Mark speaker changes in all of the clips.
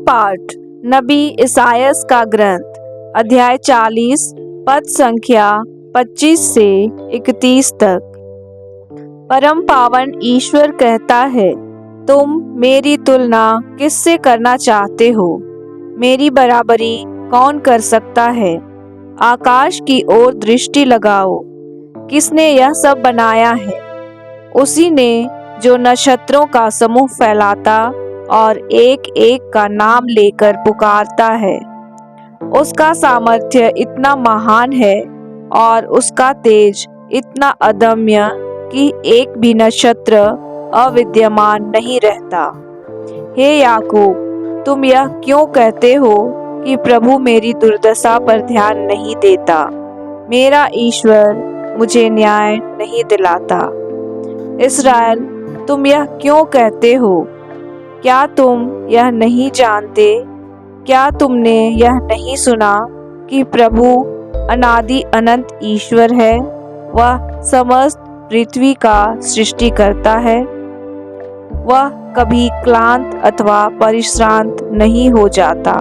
Speaker 1: पाठ नबी इसायास का ग्रंथ अध्याय 40 पद संख्या 25 से 31 तक। परम पावन ईश्वर कहता है, तुम मेरी तुलना किससे करना चाहते हो? मेरी बराबरी कौन कर सकता है? आकाश की ओर दृष्टि लगाओ, किसने यह सब बनाया है? उसी ने जो नक्षत्रों का समूह फैलाता और एक एक का नाम लेकर पुकारता है। उसका सामर्थ्य इतना महान है और उसका तेज इतना अदम्य कि एक भी नक्षत्र अविद्यमान नहीं रहता। हे याकूब, तुम यह क्यों कहते हो कि प्रभु मेरी दुर्दशा पर ध्यान नहीं देता? मेरा ईश्वर मुझे न्याय नहीं दिलाता। इस्राएल, तुम यह क्यों कहते हो? क्या तुम यह नहीं जानते? क्या तुमने यह नहीं सुना कि प्रभु अनादि अनंत ईश्वर है? वह समस्त पृथ्वी का सृष्टि करता है। वह कभी क्लांत अथवा परिश्रांत नहीं हो जाता।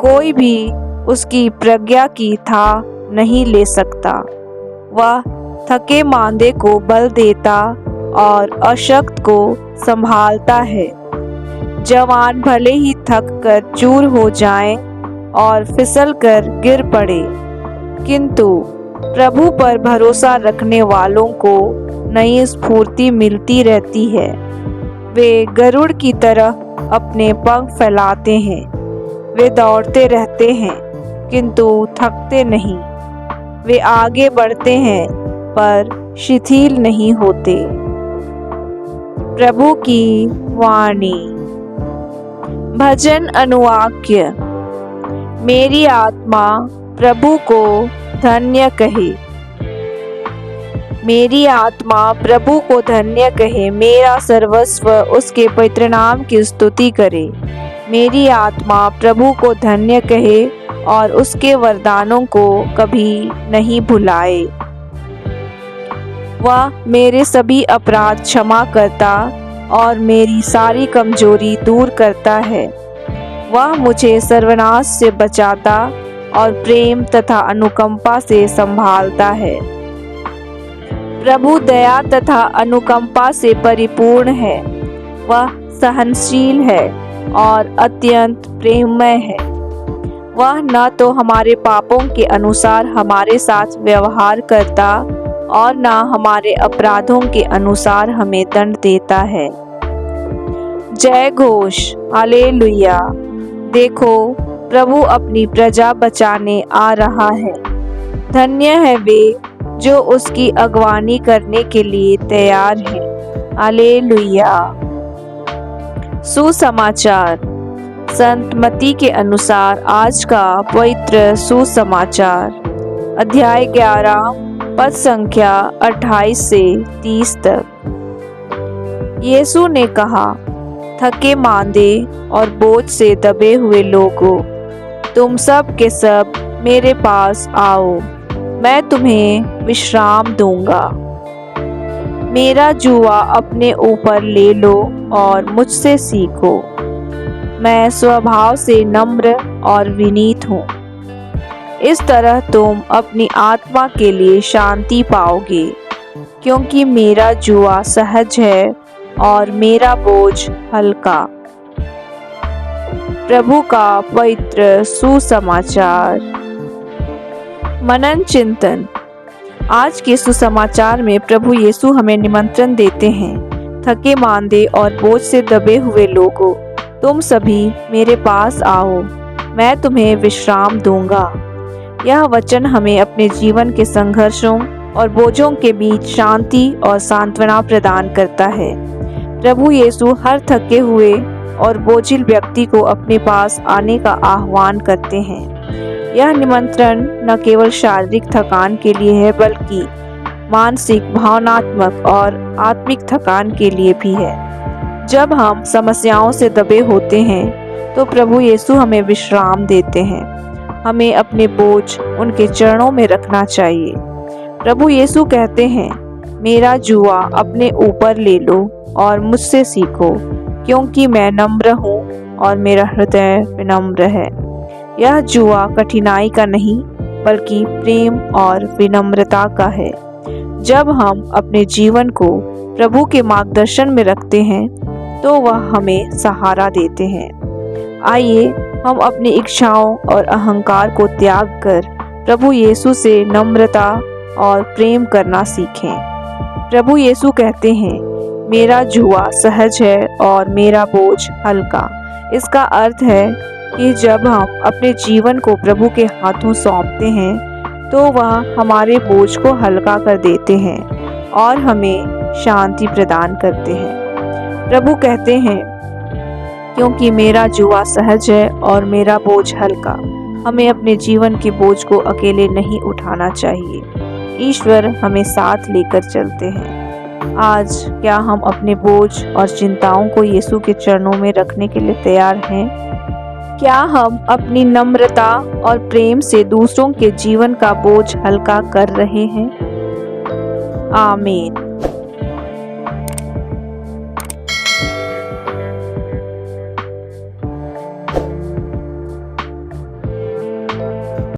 Speaker 1: कोई भी उसकी प्रज्ञा की था नहीं ले सकता। वह थके मांदे को बल देता और अशक्त को संभालता है। जवान भले ही थक कर चूर हो जाएं और फिसल कर गिर पड़े, किंतु प्रभु पर भरोसा रखने वालों को नई स्फूर्ति मिलती रहती है। वे गरुड़ की तरह अपने पंख फैलाते हैं। वे दौड़ते रहते हैं किंतु थकते नहीं। वे आगे बढ़ते हैं पर शिथिल नहीं होते। प्रभु की वाणी। भजन अनुवाक्य। मेरी आत्मा प्रभु को धन्य कहे। मेरी आत्मा प्रभु को धन्य कहे। मेरा सर्वस्व उसके पवित्र नाम की स्तुति करे। मेरी आत्मा प्रभु को धन्य कहे और उसके वरदानों को कभी नहीं भुलाए। वह मेरे सभी अपराध क्षमा करता और मेरी सारी कमजोरी दूर करता है। वह मुझे सर्वनाश से बचाता और प्रेम तथा अनुकंपा से संभालता है। प्रभु दया तथा अनुकंपा से परिपूर्ण है। वह सहनशील है और अत्यंत प्रेममय है। वह न तो हमारे पापों के अनुसार हमारे साथ व्यवहार करता और न हमारे अपराधों के अनुसार हमें दंड देता है। जय घोष, हालेलुया। देखो, प्रभु अपनी प्रजा बचाने आ रहा है। धन्य है वे जो उसकी अगवानी करने के लिए तैयार हैं। हालेलुया। सुसमाचार। संत मत्ती के अनुसार आज का पवित्र सुसमाचार अध्याय 11 पद संख्या 28 से 30 तक। यीशु ने कहा, थके मांदे और बोझ से दबे हुए लोगों, तुम सब के सब मेरे पास आओ, मैं तुम्हें विश्राम दूंगा। मेरा जुआ अपने ऊपर ले लो और मुझसे सीखो। मैं स्वभाव से नम्र और विनीत हूँ। इस तरह तुम अपनी आत्मा के लिए शांति पाओगे, क्योंकि मेरा जुआ सहज है और मेरा बोझ हल्का। प्रभु का पवित्र सुसमाचार। मनन चिंतन। आज के सुसमाचार में प्रभु यीशु हमें निमंत्रण देते हैं, थके मांदे और बोझ से दबे हुए लोगों, तुम सभी मेरे पास आओ, मैं तुम्हें विश्राम दूंगा। यह वचन हमें अपने जीवन के संघर्षों और बोझों के बीच शांति और सांत्वना प्रदान करता है। प्रभु यीशु हर थके हुए और बोझिल व्यक्ति को अपने पास आने का आह्वान करते हैं। यह निमंत्रण न केवल शारीरिक थकान के लिए है, बल्कि मानसिक, भावनात्मक और आत्मिक थकान के लिए भी है। जब हम समस्याओं से दबे होते हैं तो प्रभु यीशु हमें विश्राम देते हैं। हमें अपने बोझ उनके चरणों में रखना चाहिए। प्रभु यीशु कहते हैं, मेरा जुआ अपने ऊपर ले लो और मुझसे सीखो, क्योंकि मैं नम्र हूँ और मेरा हृदय विनम्र है। यह जुआ कठिनाई का नहीं बल्कि प्रेम और विनम्रता का है। जब हम अपने जीवन को प्रभु के मार्गदर्शन में रखते हैं तो वह हमें सहारा देते हैं। आइए हम अपनी इच्छाओं और अहंकार को त्याग कर प्रभु यीशु से नम्रता और प्रेम करना सीखें। प्रभु यीशु कहते हैं, मेरा जुआ सहज है और मेरा बोझ हल्का। इसका अर्थ है कि जब हम अपने जीवन को प्रभु के हाथों सौंपते हैं तो वह हमारे बोझ को हल्का कर देते हैं और हमें शांति प्रदान करते हैं। प्रभु कहते हैं, क्योंकि मेरा जुआ सहज है और मेरा बोझ हल्का। हमें अपने जीवन के बोझ को अकेले नहीं उठाना चाहिए। ईश्वर हमें साथ लेकर चलते हैं। आज क्या हम अपने बोझ और चिंताओं को यीशु के चरणों में रखने के लिए तैयार हैं? क्या हम अपनी नम्रता और प्रेम से दूसरों के जीवन का बोझ हल्का कर रहे हैं? आमीन।